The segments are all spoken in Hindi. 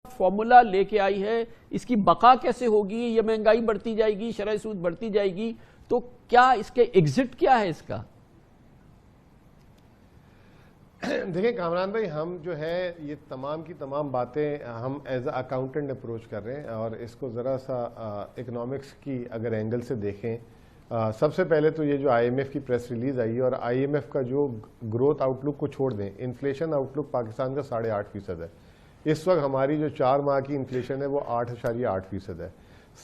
फॉर्मूला लेके आई है, इसकी बका कैसे होगी? ये महंगाई बढ़ती जाएगी, शरह सूद बढ़ती जाएगी, तो क्या इसके एग्जिट क्या है इसका? देखिए कामरान भाई, हम जो है ये तमाम की तमाम बातें हम एज अ अकाउंटेंट अप्रोच कर रहे हैं और इसको ज़रा सा इकोनॉमिक्स की अगर एंगल से देखें, सबसे पहले तो ये जो आईएमएफ की प्रेस रिलीज आई है और आईएमएफ का जो ग्रोथ आउटलुक को छोड़ दें, इन्फ्लेशन आउटलुक पाकिस्तान का 8.5% है। इस वक्त हमारी जो 4 माह की इन्फ्लेशन है वो 8.8% है।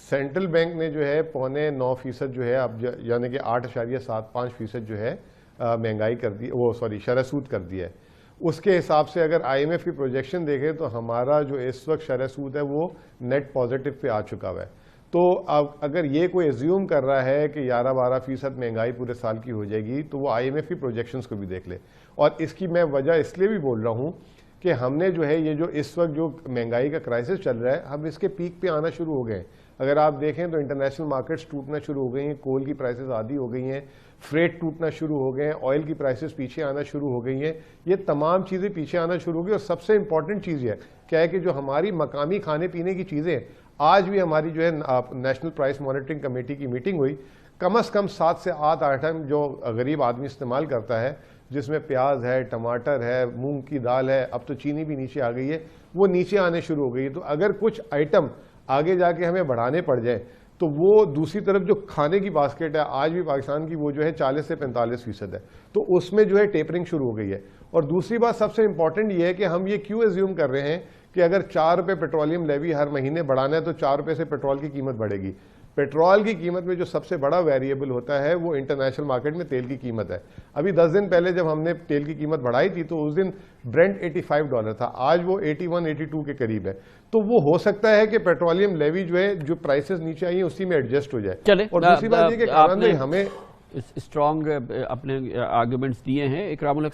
सेंट्रल बैंक ने जो है 8.9% जो है अब यानी कि 8.75% जो है महंगाई कर दी, वो सॉरी शरह सूद कर दिया है। उसके हिसाब से अगर आईएमएफ की प्रोजेक्शन देखें तो हमारा जो इस वक्त शरह सूद है वो नेट पॉजिटिव पे आ चुका हुआ है। तो अब अगर ये कोई एज्यूम कर रहा है कि 11-12% महंगाई पूरे साल की हो जाएगी तो वो आईएमएफ की प्रोजेक्शंस को भी देख ले। और इसकी मैं वजह इसलिए भी बोल रहा हूँ कि हमने जो है ये जो इस वक्त जो महंगाई का क्राइसिस चल रहा है, हम इसके पीक पे आना शुरू हो गए हैं। अगर आप देखें तो इंटरनेशनल मार्केट्स टूटना शुरू हो गई हैं, कोल की प्राइसेस आधी हो गई हैं, फ्रेट टूटना शुरू हो गए हैं, ऑयल की प्राइसेस पीछे आना शुरू हो गई हैं, ये तमाम चीज़ें पीछे आना शुरू हो गई। और सबसे इंपॉर्टेंट चीज़ है क्या है कि जो हमारी मकामी खाने पीने की चीज़ें, आज भी हमारी जो है नेशनल प्राइस मॉनिटरिंग कमेटी की मीटिंग हुई, कम से कम 7 से 8 आइटम जो गरीब आदमी इस्तेमाल करता है, जिसमें प्याज है, टमाटर है, मूंग की दाल है, अब तो चीनी भी नीचे आ गई है, वो नीचे आने शुरू हो गई है। तो अगर कुछ आइटम आगे जाके हमें बढ़ाने पड़ जाए तो वो दूसरी तरफ जो खाने की बास्केट है आज भी पाकिस्तान की वो जो है 40 से 45% है, तो उसमें जो है टेपरिंग शुरू हो गई है। और दूसरी बात सबसे इंपॉर्टेंट ये है कि हम ये क्यों एज्यूम कर रहे हैं कि अगर 4 रुपये पेट्रोलियम लेवी हर महीने बढ़ाना है तो 4 रुपये से पेट्रोल की कीमत बढ़ेगी। पेट्रोल की कीमत में जो सबसे बड़ा वेरिएबल होता है वो इंटरनेशनल मार्केट में तेल की कीमत है। अभी 10 दिन पहले जब हमने तेल की कीमत बढ़ाई थी तो उस दिन ब्रेंट $85 था, आज वो 81-82 के करीब है। तो वो हो सकता है कि पेट्रोलियम लेवी जो है, जो प्राइसेस नीचे आई है उसी में एडजस्ट हो जाए। चले, और दूसरी बात ये कि हमें स्ट्रॉन्ग अपने आर्ग्यूमेंट्स दिए हैं। इकरामुल